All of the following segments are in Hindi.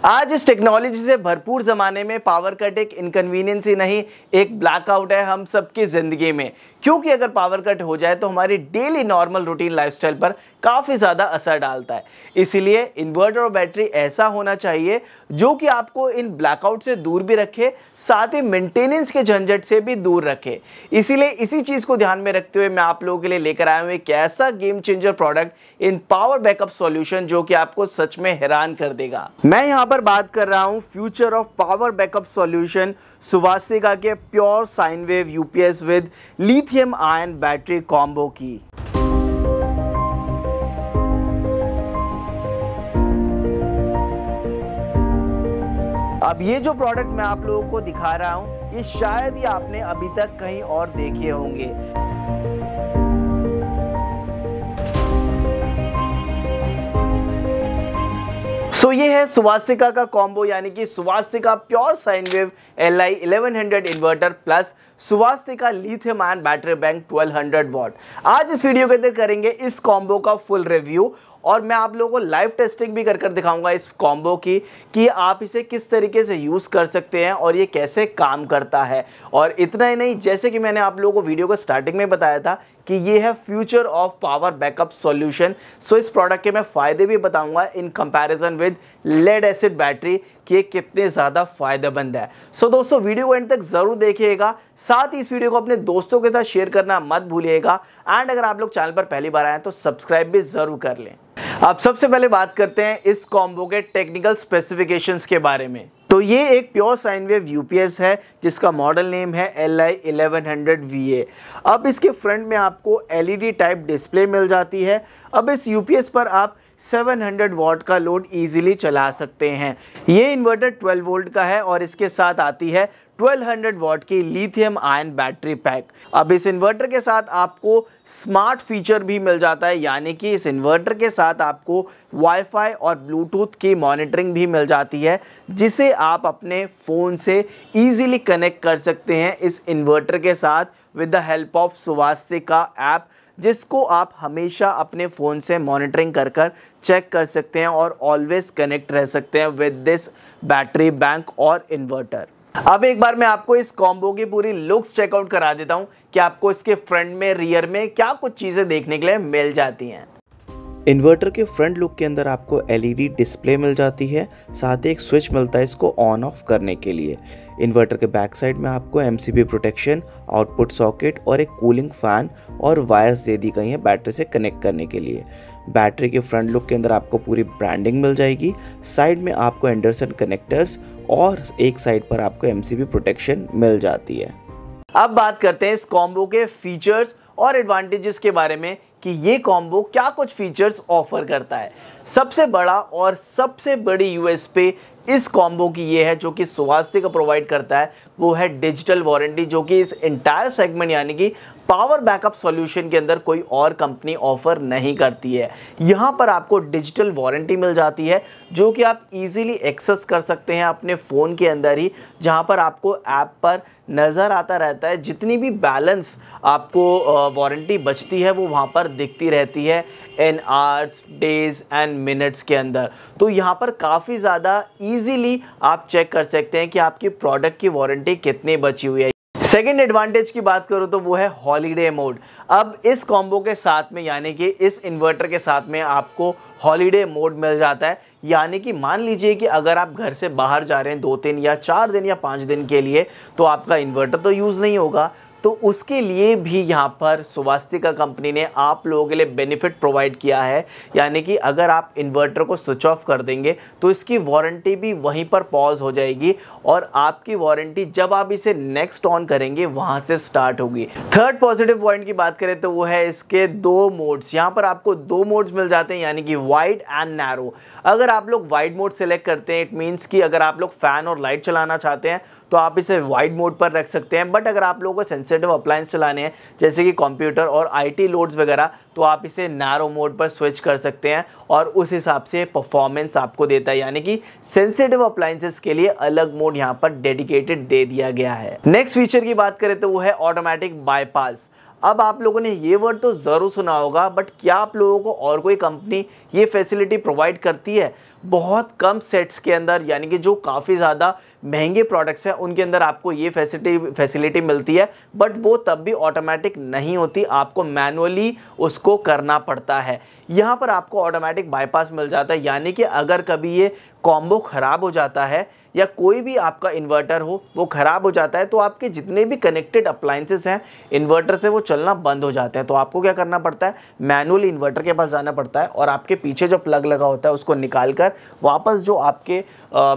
आज इस टेक्नोलॉजी से भरपूर ज़माने में पावर कट एक इनकन्वीनियंस ही नहीं, एक ब्लैकआउट है हम सबकी ज़िंदगी में। क्योंकि अगर पावर कट हो जाए तो हमारी डेली नॉर्मल रूटीन लाइफस्टाइल पर काफ़ी ज़्यादा असर डालता है। इसीलिए इन्वर्टर और बैटरी ऐसा होना चाहिए जो कि आपको इन ब्लैकआउट से दूर भी रखे, साथ ही मेंटेनेंस के झंझट से भी दूर रखे। इसीलिए इसी चीज़ को ध्यान में रखते हुए मैं आप लोगों के लिए लेकर आया हूँ एक ऐसा game changer product in power backup solution जो कि आपको सच में हैरान कर देगा। मैं यहाँ पर बात कर रहा हूँ future of power backup solution Suvastika के pure sine wave UPS with lithium ion battery combo की। अब ये जो प्रोडक्ट मैं आप लोगों को दिखा रहा हूँ ये शायद ही आपने अभी तक कहीं और देखे होंगे। सो ये है सुवास्तिका का कॉम्बो, यानी कि Suvastika pure sine wave LI 1100 inverter plus Suvastika lithium ion battery bank 1200 watt. आज इस वीडियो के अंदर करेंगे इस कॉम्बो का फुल रिव्यू और मैं आप लोगों को लाइव टेस्टिंग भी कर दिखाऊंगा इस कॉम्बो की कि आप इसे किस तरीके से यूज़ कर सकते हैं और ये कैसे काम करता है। और इतना ही नहीं, जैसे कि मैंने आप लोगों को वीडियो को स्टार्टिंग में बताया था कि ये है future of power backup solution. So इस प्रोडक्ट के मैं फ़ायदे भी बताऊंगा in comparison with lead acid battery कि ये कितने ज़्यादा फ़ायदेमंद है। सो दोस्तों वीडियो को एंड तक ज़रूर देखिएगा, साथ ही इस वीडियो को अपने दोस्तों के साथ शेयर करना मत भूलिएगा। एंड अगर आप लोग चैनल पर पहली बार आए हैं तो सब्सक्राइब भी ज़रूर कर लें। अब सबसे पहले बात करते हैं इस कॉम्बो के टेक्निकल स्पेसिफिकेशंस के बारे में। तो ये एक प्योर साइन वेव यूपीएस है जिसका मॉडल नेम है LI 1100 VA। अब इसके फ्रंट में आपको LED टाइप डिस्प्ले मिल जाती है। अब इस यूपीएस पर आप 700 वॉट का लोड इजीली चला सकते हैं। ये इन्वर्टर 12 वोल्ट का है और इसके साथ आती है 1200 वॉट की लिथियम आयन बैटरी पैक। अब इस इन्वर्टर के साथ आपको स्मार्ट फीचर भी मिल जाता है, यानी कि इस इन्वर्टर के साथ आपको वाईफाई और ब्लूटूथ की मॉनिटरिंग भी मिल जाती है जिसे आप अपने फ़ोन से इजीली कनेक्ट कर सकते हैं इस इन्वर्टर के साथ with the help of Suvastika app, जिसको आप हमेशा अपने फ़ोन से मॉनिटरिंग कर चेक कर सकते हैं और ऑलवेज कनेक्ट रह सकते हैं विद दिस बैटरी बैंक और इन्वर्टर। अब एक बार मैं आपको इस कॉम्बो की पूरी लुक्स चेकआउट करा देता हूं कि आपको इसके फ्रंट में, रियर में क्या कुछ चीज़ें देखने के लिए मिल जाती हैं। इन्वर्टर के फ्रंट लुक के अंदर आपको LED डिस्प्ले मिल जाती है, साथ ही एक स्विच मिलता है इसको ऑन ऑफ करने के लिए। इन्वर्टर के बैक साइड में आपको MCB प्रोटेक्शन, आउटपुट सॉकेट और एक कूलिंग फैन और वायर्स दे दी गई हैं बैटरी से कनेक्ट करने के लिए। बैटरी के फ्रंट लुक के अंदर आपको पूरी ब्रांडिंग मिल जाएगी। साइड में आपको एंडरसन कनेक्टर्स और एक साइड पर आपको MCB प्रोटेक्शन मिल जाती है। अब बात करते हैं इस कॉम्बो के फीचर्स और एडवांटेजेस के बारे में कि ये कॉम्बो क्या कुछ फीचर्स ऑफर करता है। सबसे बड़ा और सबसे बड़ी USP इस कॉम्बो की ये है जो कि सुवास्तिका प्रोवाइड करता है, वो है डिजिटल वारंटी, जो कि इस एंटायर सेगमेंट यानी कि पावर बैकअप सॉल्यूशन के अंदर कोई और कंपनी ऑफर नहीं करती है। यहाँ पर आपको डिजिटल वारंटी मिल जाती है जो कि आप इजीली एक्सेस कर सकते हैं अपने फ़ोन के अंदर ही, जहाँ पर आपको ऐप पर नज़र आता रहता है जितनी भी बैलेंस आपको वारंटी बचती है वो वहाँ पर दिखती रहती है in hours, days and minutes के अंदर। तो यहाँ पर काफ़ी ज़्यादा इजीली आप चेक कर सकते हैं कि आपकी प्रोडक्ट की वारंटी कितनी बची हुई है। सेकेंड एडवांटेज की बात करूँ तो वो है हॉलीडे मोड। अब इस कॉम्बो के साथ में, यानी कि इस इन्वर्टर के साथ में आपको हॉलीडे मोड मिल जाता है। यानी कि मान लीजिए कि अगर आप घर से बाहर जा रहे हैं 2-3 या 4 दिन या 5 दिन के लिए, तो आपका इन्वर्टर तो यूज़ नहीं होगा, तो उसके लिए भी यहाँ पर सुवास्तिका कंपनी ने आप लोगों के लिए बेनिफिट प्रोवाइड किया है। यानी कि अगर आप इन्वर्टर को स्विच ऑफ कर देंगे तो इसकी वारंटी भी वहीं पर पॉज हो जाएगी और आपकी वारंटी जब आप इसे नेक्स्ट ऑन करेंगे वहाँ से स्टार्ट होगी। थर्ड पॉजिटिव पॉइंट की बात करें तो वो है इसके 2 मोड्स। यहाँ पर आपको 2 मोड्स मिल जाते हैं, यानी कि वाइड एंड नैरो। अगर आप लोग वाइड मोड सेलेक्ट करते हैं, इट मीन्स कि अगर आप लोग फैन और लाइट चलाना चाहते हैं तो आप इसे वाइड मोड पर रख सकते हैं। बट अगर आप लोगों को सेंसिटिव अप्लायंस चलाने हैं जैसे कि कंप्यूटर और IT लोड्स वगैरह, तो आप इसे नैरो मोड पर स्विच कर सकते हैं और उस हिसाब से परफॉर्मेंस आपको देता है। यानी कि सेंसिटिव अप्लायंसेस के लिए अलग मोड यहाँ पर डेडिकेटेड दे दिया गया है। नेक्स्ट फीचर की बात करें तो वो है ऑटोमेटिक बाईपास। अब आप लोगों ने ये वर्ड तो ज़रूर सुना होगा, बट क्या आप लोगों को और कोई कंपनी ये फैसिलिटी प्रोवाइड करती है? बहुत कम सेट्स के अंदर, यानी कि जो काफ़ी ज़्यादा महंगे प्रोडक्ट्स हैं उनके अंदर आपको ये फैसिलिटी मिलती है, बट वो तब भी ऑटोमेटिक नहीं होती, आपको मैनुअली उसको करना पड़ता है। यहाँ पर आपको ऑटोमेटिक बाईपास मिल जाता है, यानी कि अगर कभी ये कॉम्बो ख़राब हो जाता है या कोई भी आपका इन्वर्टर हो वो ख़राब हो जाता है, तो आपके जितने भी कनेक्टेड अप्लाइंसेस हैं इन्वर्टर से वो चलना बंद हो जाते हैं। तो आपको क्या करना पड़ता है, मैनुअली इन्वर्टर के पास जाना पड़ता है और आपके पीछे जो प्लग लगा होता है उसको निकाल कर वापस जो आपके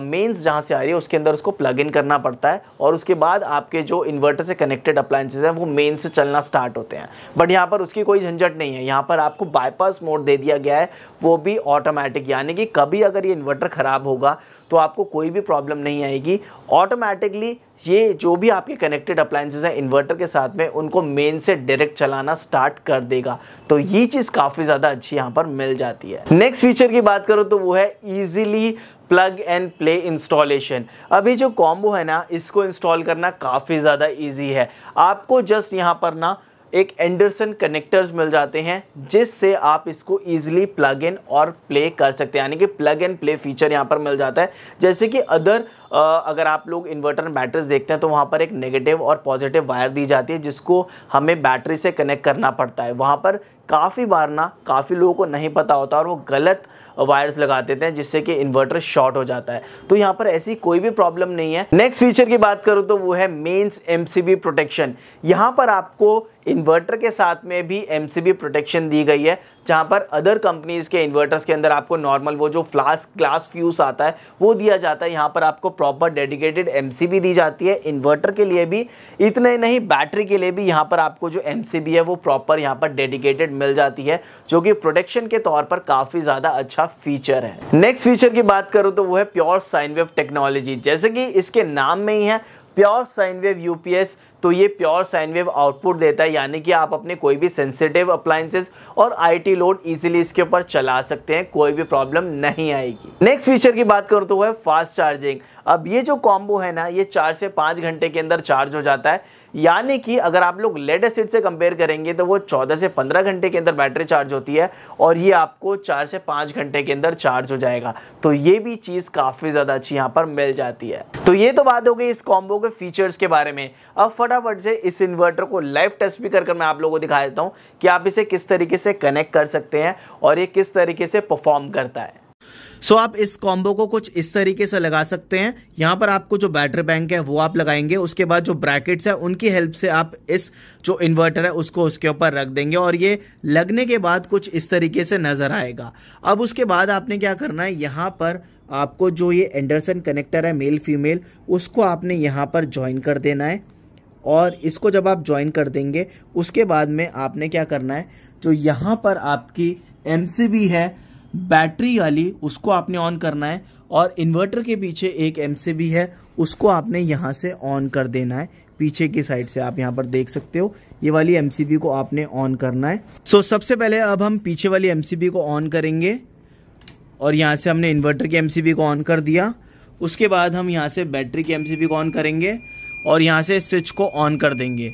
मेंस जहाँ से आ रही है उसके अंदर उसको प्लग इन करना पड़ता है, और उसके बाद आपके जो इन्वर्टर से कनेक्टेड अप्लाइंसेस हैं वो मेन से चलना स्टार्ट होते हैं। बट यहाँ पर उसकी कोई झंझट नहीं है, यहाँ पर आपको बाईपास मोड दे दिया गया है, वो भी ऑटोमेटिक, यानी कि कभी अगर ये इन्वर्टर ख़राब होगा तो आपको कोई भी प्रॉब्लम नहीं आएगी। ऑटोमेटिकली ये जो भी आपके कनेक्टेड अप्लाइंसेस हैं इन्वर्टर के साथ में उनको मेन से डायरेक्ट चलाना स्टार्ट कर देगा। तो ये चीज़ काफ़ी ज़्यादा अच्छी यहाँ पर मिल जाती है। नेक्स्ट फीचर की बात करो तो वो है easily plug and play installation. अभी जो कॉम्बो है ना इसको इंस्टॉल करना काफ़ी ज़्यादा ईजी है। आपको जस्ट यहाँ पर ना एक एंडरसन कनेक्टर्स मिल जाते हैं जिससे आप इसको इजीली प्लग इन और प्ले कर सकते हैं, यानी कि प्लग एंड प्ले फीचर यहाँ पर मिल जाता है। जैसे कि अगर आप लोग इन्वर्टर में बैटरीज देखते हैं तो वहाँ पर एक नेगेटिव और पॉजिटिव वायर दी जाती है जिसको हमें बैटरी से कनेक्ट करना पड़ता है। वहाँ पर काफ़ी बार ना काफ़ी लोगों को नहीं पता होता और वो गलत वायर्स लगा देते हैं जिससे कि इन्वर्टर शॉर्ट हो जाता है। तो यहाँ पर ऐसी कोई भी प्रॉब्लम नहीं है। नेक्स्ट फीचर की बात करूँ तो वो है मेंस MCB प्रोटेक्शन। यहाँ पर आपको इन्वर्टर के साथ में भी MCB प्रोटेक्शन दी गई है, जहाँ पर अदर कंपनीज के इन्वर्टर्स के अंदर आपको नॉर्मल वो जो ग्लास फ्यूज आता है वो दिया जाता है। यहाँ पर आपको प्रॉपर डेडिकेटेड MCB दी जाती है इन्वर्टर के लिए भी, इतना ही नहीं बैटरी के लिए भी यहाँ पर आपको जो MCB है वो प्रॉपर यहाँ पर डेडिकेटेड मिल जाती है, जो कि प्रोटेक्शन के तौर पर काफ़ी ज़्यादा अच्छा फीचर है। नेक्स्ट फीचर की बात करूँ तो वो है प्योर साइन वेव टेक्नोलॉजी। जैसे कि इसके नाम में ही है प्योर साइन वेव UPS, तो ये प्योर साइन वेव आउटपुट देता है, यानी कि आप अपने कोई भी सेंसिटिव अप्लायंसेस और IT लोड इजीली इसके ऊपर चला सकते हैं, कोई भी प्रॉब्लम नहीं आएगी। नेक्स्ट फीचर की बात करूँ तो वो है फास्ट चार्जिंग। अब ये जो कॉम्बो है ना ये 4 से 5 घंटे के अंदर चार्ज हो जाता है, यानी कि अगर आप लोग लेड एसिड से कंपेयर करेंगे तो वो 14 से 15 घंटे के अंदर बैटरी चार्ज होती है और ये आपको 4 से 5 घंटे के अंदर चार्ज हो जाएगा। तो ये भी चीज़ काफ़ी ज़्यादा अच्छी यहाँ पर मिल जाती है। तो ये तो बात हो गई इस कॉम्बो के फीचर्स के बारे में। अब फटाफट से इस इन्वर्टर को लाइव टेस्ट भी कर मैं आप लोगों को दिखा देता हूँ कि आप इसे किस तरीके से कनेक्ट कर सकते हैं और ये किस तरीके से परफॉर्म करता है। सो आप इस कॉम्बो को कुछ इस तरीके से लगा सकते हैं। यहाँ पर आपको जो बैटरी बैंक है वो आप लगाएंगे, उसके बाद जो ब्रैकेट्स है उनकी हेल्प से आप इस जो इन्वर्टर है उसको उसके ऊपर रख देंगे और ये लगने के बाद कुछ इस तरीके से नजर आएगा। अब उसके बाद आपने क्या करना है, यहाँ पर आपको जो ये एंडरसन कनेक्टर है मेल फीमेल उसको आपने यहाँ पर ज्वाइन कर देना है और इसको जब आप ज्वाइन कर देंगे उसके बाद में आपने क्या करना है, जो यहाँ पर आपकी MCB है बैटरी वाली उसको आपने ऑन करना है और इन्वर्टर के पीछे एक MCB है उसको आपने यहाँ से ऑन कर देना है। पीछे की साइड से आप यहाँ पर देख सकते हो ये वाली MCB को आपने ऑन करना है। सो सबसे पहले अब हम पीछे वाली MCB को ऑन करेंगे और यहाँ से हमने इन्वर्टर की MCB को ऑन कर दिया। उसके बाद हम यहाँ से बैटरी की MCB को ऑन करेंगे और यहाँ से स्विच को ऑन कर देंगे।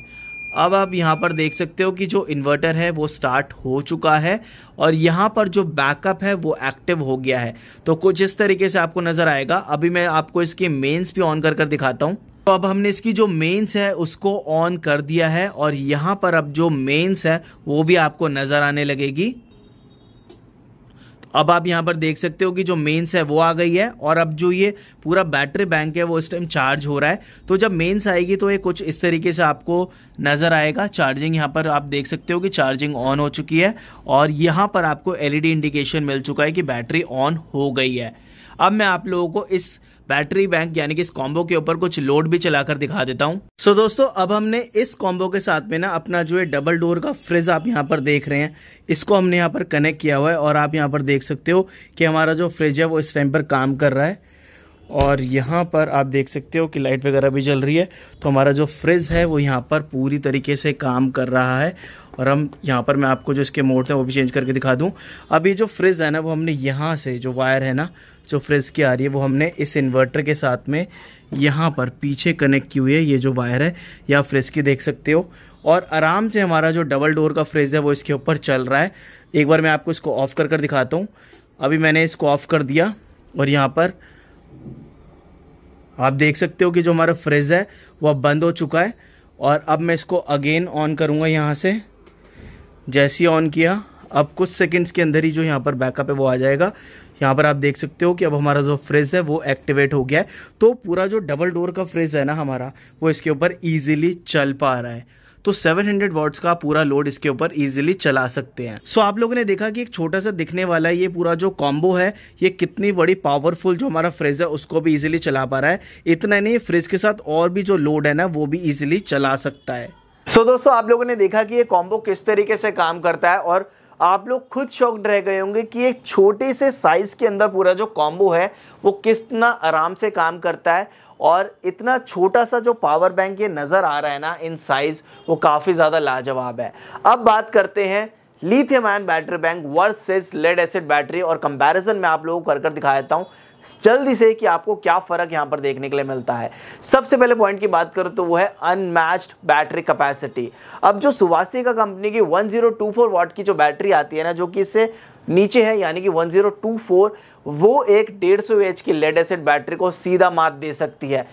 अब आप यहाँ पर देख सकते हो कि जो इन्वर्टर है वो स्टार्ट हो चुका है और यहाँ पर जो बैकअप है वो एक्टिव हो गया है। तो कुछ इस तरीके से आपको नजर आएगा। अभी मैं आपको इसकी मेंस भी ऑन कर दिखाता हूँ। तो अब हमने इसकी जो मेंस है उसको ऑन कर दिया है और यहाँ पर अब जो मेंस है वो भी आपको नजर आने लगेगी। अब आप यहाँ पर देख सकते हो कि जो मेंस है वो आ गई है और अब जो ये पूरा बैटरी बैंक है वो इस टाइम चार्ज हो रहा है। तो जब मेंस आएगी तो ये कुछ इस तरीके से आपको नजर आएगा। चार्जिंग यहाँ पर आप देख सकते हो कि चार्जिंग ऑन हो चुकी है और यहाँ पर आपको LED इंडिकेशन मिल चुका है कि बैटरी ऑन हो गई है। अब मैं आप लोगों को इस बैटरी बैंक यानी कि इस कॉम्बो के ऊपर कुछ लोड भी चलाकर दिखा देता हूं। सो दोस्तों अब हमने इस कॉम्बो के साथ में ना अपना जो है डबल डोर का फ्रिज आप यहां पर देख रहे हैं इसको हमने यहां पर कनेक्ट किया हुआ है और आप यहां पर देख सकते हो कि हमारा जो फ्रिज है वो इस टाइम पर काम कर रहा है और यहाँ पर आप देख सकते हो कि लाइट वगैरह भी जल रही है। तो हमारा जो फ्रिज है वो यहाँ पर पूरी तरीके से काम कर रहा है और हम यहाँ पर मैं आपको जो इसके मोड है वो भी चेंज करके दिखा दूँ। अब ये जो फ्रिज है ना वो हमने यहाँ से जो वायर है ना जो फ्रिज की आ रही है वो हमने इस इन्वर्टर के साथ में यहाँ पर पीछे कनेक्ट की हुई है। ये जो वायर है ये आप फ्रिज की देख सकते हो और आराम से हमारा जो डबल डोर का फ्रिज है वो इसके ऊपर चल रहा है। एक बार मैं आपको इसको ऑफ कर दिखाता हूँ। अभी मैंने इसको ऑफ कर दिया और यहाँ पर आप देख सकते हो कि जो हमारा फ्रिज है वो अब बंद हो चुका है। और अब मैं इसको अगेन ऑन करूँगा यहाँ से। जैसे ही ऑन किया, अब कुछ सेकंड्स के अंदर ही जो यहाँ पर बैकअप है वो आ जाएगा। यहाँ पर आप देख सकते हो कि अब हमारा जो फ्रिज है वो एक्टिवेट हो गया है। तो पूरा जो डबल डोर का फ्रिज है ना हमारा, वो इसके ऊपर ईजिली चल पा रहा है। तो 700 वॉट्स का पूरा लोड इसके ऊपर इजीली चला सकते हैं। सो आप लोगों ने देखा कि एक छोटा सा दिखने वाला ये पूरा जो कॉम्बो है, ये कितनी बड़ी पावरफुल जो हमारा फ्रिज है उसको भी इजीली चला पा रहा है। इतना नहीं, फ्रिज के साथ और भी जो लोड है ना वो भी इजीली चला सकता है। सो दोस्तों, आप लोगों ने देखा कि ये कॉम्बो किस तरीके से काम करता है और आप लोग खुद शॉक्ड रह गए होंगे कि एक छोटे से साइज के अंदर पूरा जो कॉम्बो है वो कितना आराम से काम करता है। और इतना छोटा सा जो पावर बैंक ये नज़र आ रहा है ना इन साइज़, वो काफ़ी ज़्यादा लाजवाब है। अब बात करते हैं lithium ion battery bank versus lead acid battery, और कंपैरिजन मैं आप लोगों को कर दिखा देता हूँ जल्दी से कि आपको क्या फ़र्क यहाँ पर देखने के लिए मिलता है। सबसे पहले पॉइंट की बात करूँ तो वो है अनमैच्ड बैटरी कैपेसिटी। अब जो सुवासिका कंपनी की 1024 वाट की जो बैटरी आती है ना, जो कि इससे नीचे है यानी कि 1024, वो एक 150 एच की लेड एसिड बैटरी को सीधा मात दे सकती है,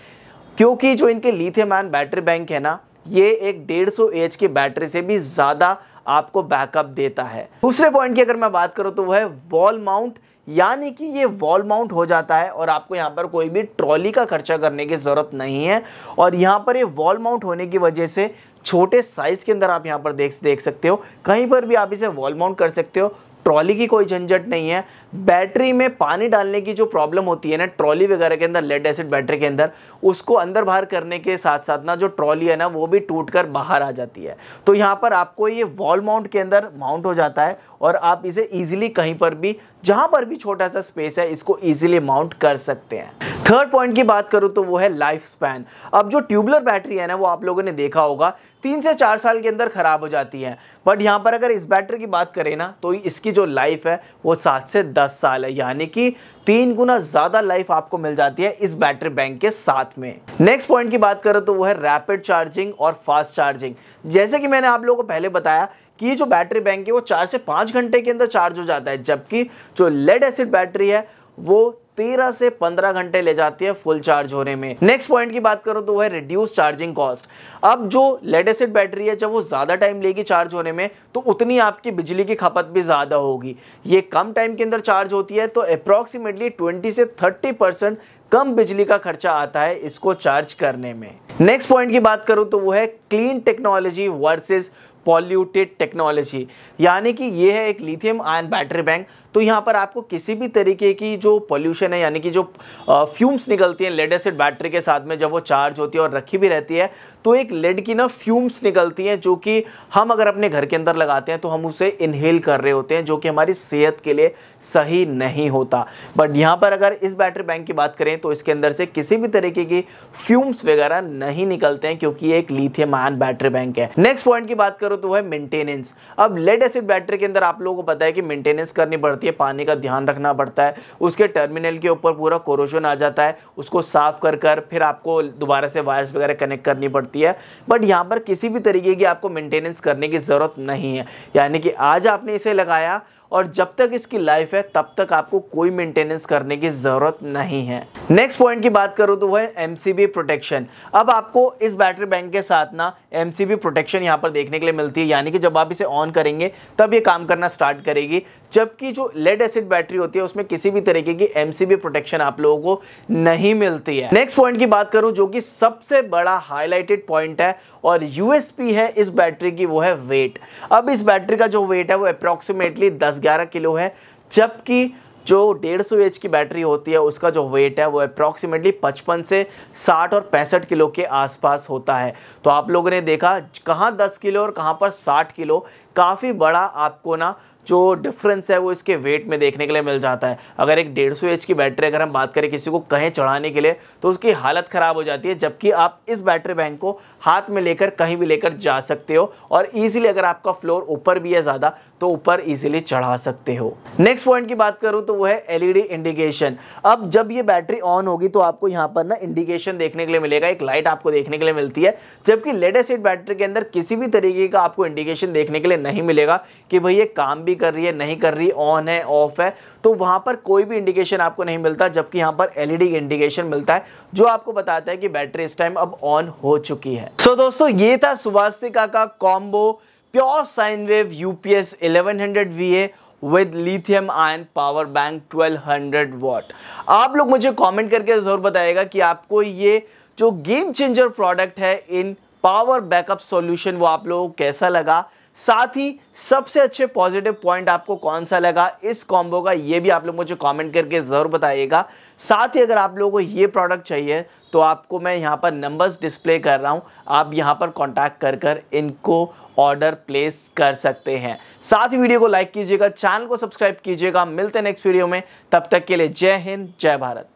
क्योंकि जो इनके लिथियम आयन बैटरी बैंक है ना, ये एक 150 एच की बैटरी से भी ज़्यादा आपको बैकअप देता है। दूसरे पॉइंट की अगर मैं बात करूँ तो वो है वॉल माउंट, यानी कि ये वॉल माउंट हो जाता है और आपको यहाँ पर कोई भी ट्रॉली का खर्चा करने की ज़रूरत नहीं है। और यहाँ पर ये वॉल माउंट होने की वजह से छोटे साइज़ के अंदर आप यहाँ पर देख सकते हो, कहीं पर भी आप इसे वॉल माउंट कर सकते हो। ट्रॉली की कोई झंझट नहीं है। बैटरी में पानी डालने की जो प्रॉब्लम होती है ना ट्रॉली वगैरह के अंदर, लेड एसिड बैटरी के अंदर, उसको अंदर बाहर करने के साथ साथ ना जो ट्रॉली है ना वो भी टूटकर बाहर आ जाती है। तो यहाँ पर आपको ये वॉल माउंट के अंदर माउंट हो जाता है और आप इसे इजीली कहीं पर भी, जहाँ पर भी छोटा सा स्पेस है, इसको इजीली माउंट कर सकते हैं। थर्ड पॉइंट की बात करूँ तो वो है लाइफ स्पैन। अब जो ट्यूबुलर बैटरी है ना, वो आप लोगों ने देखा होगा 3 से 4 साल के अंदर खराब हो जाती है, बट यहाँ पर अगर इस बैटरी की बात करें ना तो इसकी जो लाइफ है वो 7 से 10 साल है, यानी कि 3 गुना ज़्यादा लाइफ आपको मिल जाती है इस बैटरी बैंक के साथ में। नेक्स्ट पॉइंट की बात करें तो वो है रैपिड चार्जिंग और फास्ट चार्जिंग। जैसे कि मैंने आप लोगों को पहले बताया कि ये जो बैटरी बैंक है वो 4 से 5 घंटे के अंदर चार्ज हो जाता है, जबकि जो लेड एसिड बैटरी है वो 13 से 15 घंटे ले जाती है फुल चार्ज होने में। नेक्स्ट पॉइंट की बात करो तो वो है रिड्यूस चार्जिंग कॉस्ट। अब जो लेड एसिड बैटरी है जब वो ज़्यादा टाइम लेगी चार्ज होने में तो उतनी आपकी बिजली की खपत भी ज़्यादा होगी। ये कम टाइम के अंदर चार्ज होती है तो अप्रॉक्सीमेटली 20 से 30% कम बिजली का खर्चा आता है इसको चार्ज करने में। नेक्स्ट पॉइंट की बात करूँ तो वो है clean technology versus polluted technology, यानी कि ये है एक लिथियम आयन बैटरी बैंक। तो यहाँ पर आपको किसी भी तरीके की जो पॉल्यूशन है, यानी कि जो फ्यूम्स निकलती हैं लेड एसिड बैटरी के साथ में जब वो चार्ज होती है और रखी भी रहती है, तो एक लेड की ना फ्यूम्स निकलती हैं जो कि हम अगर अपने घर के अंदर लगाते हैं तो हम उसे इनहेल कर रहे होते हैं, जो कि हमारी सेहत के लिए सही नहीं होता। बट यहाँ पर अगर इस बैटरी बैंक की बात करें तो इसके अंदर से किसी भी तरीके की फ्यूम्स वगैरह नहीं निकलते हैं, क्योंकि ये एक लिथियम आयन बैटरी बैंक है। नेक्स्ट पॉइंट की बात करो तो है मेंटेनेंस। अब लेड एसिड बैटरी के अंदर आप लोगों को पता है कि मेंटेनेंस करनी पड़ती है, पानी का ध्यान रखना पड़ता है, उसके टर्मिनल के ऊपर पूरा कोरोजन आ जाता है, उसको साफ कर फिर आपको दोबारा से वायर्स वगैरह कनेक्ट करनी पड़ती है। बट यहाँ पर किसी भी तरीके की आपको मेंटेनेंस करने की ज़रूरत नहीं है, यानी कि आज आपने इसे लगाया और जब तक इसकी लाइफ है तब तक आपको कोई मेंटेनेंस करने की ज़रूरत नहीं है। नेक्स्ट पॉइंट की बात करूँ तो वो है एमसीबी प्रोटेक्शन। अब आपको इस बैटरी बैंक के साथ ना एमसीबी प्रोटेक्शन यहाँ पर देखने के लिए मिलती है, यानी कि जब आप इसे ऑन करेंगे तब ये काम करना स्टार्ट करेगी, जबकि जो लेड एसिड बैटरी होती है उसमें किसी भी तरीके की एमसीबी प्रोटेक्शन आप लोगों को नहीं मिलती है। नेक्स्ट पॉइंट की बात करूँ जो कि सबसे बड़ा हाईलाइटेड पॉइंट है और यूएसपी है इस बैटरी की, वो है वेट। अब इस बैटरी का जो वेट है वो अप्रॉक्सीमेटली 10-11 किलो है, जबकि जो 150 एच की बैटरी होती है उसका जो वेट है वो अप्रॉक्सीमेटली 55 से 60 और 65 किलो के आसपास होता है। तो आप लोगों ने देखा कहाँ 10 किलो और कहाँ पर 60 किलो, काफ़ी बड़ा आपको ना जो डिफरेंस है वो इसके वेट में देखने के लिए मिल जाता है। अगर एक 150 एच की बैटरी अगर हम बात करें किसी को कहीं चढ़ाने के लिए तो उसकी हालत ख़राब हो जाती है, जबकि आप इस बैटरी बैंक को हाथ में लेकर कहीं भी लेकर जा सकते हो और इजीली अगर आपका फ्लोर ऊपर भी है ज़्यादा तो ऊपर इजीली चढ़ा सकते हो। नेक्स्ट पॉइंट की बात करूँ तो वो है एलईडी इंडिकेशन। अब जब ये बैटरी ऑन होगी तो आपको यहाँ पर ना इंडिकेशन देखने के लिए मिलेगा, एक लाइट आपको देखने के लिए मिलती है, जबकि लेड एसिड बैटरी के अंदर किसी भी तरीके का आपको इंडिकेशन देखने के लिए नहीं मिलेगा कि भाई ये काम भी कर रही है, नहीं कर रही, ऑन है, ऑफ है, तो वहां पर कोई भी इंडिकेशन आपको नहीं मिलता, जबकि यहाँ पर एलईडी इंडिकेशन मिलता है जो आपको बताता है कि बैटरी इस टाइम अब ऑन हो चुकी है। सो दोस्तों, ये था स्वास्तिका का combo pure sine wave UPS 1100 VA with lithium ion power bank 1200 what. आप लोग मुझे कमेंट करके जरूर बताइएगा कि आपको ये जो गेम चेंजर प्रोडक्ट है इन पावर बैकअप सॉल्यूशन वो आप लोगों को कैसा लगा, साथ ही सबसे अच्छे पॉजिटिव पॉइंट आपको कौन सा लगा इस कॉम्बो का, ये भी आप लोग मुझे कमेंट करके जरूर बताइएगा। साथ ही अगर आप लोगों को ये प्रोडक्ट चाहिए तो आपको मैं यहाँ पर नंबर्स डिस्प्ले कर रहा हूँ, आप यहाँ पर कॉन्टैक्ट कर इनको ऑर्डर प्लेस कर सकते हैं। साथ ही वीडियो को लाइक कीजिएगा, चैनल को सब्सक्राइब कीजिएगा। मिलते हैं नेक्स्ट वीडियो में, तब तक के लिए जय हिंद, जय भारत।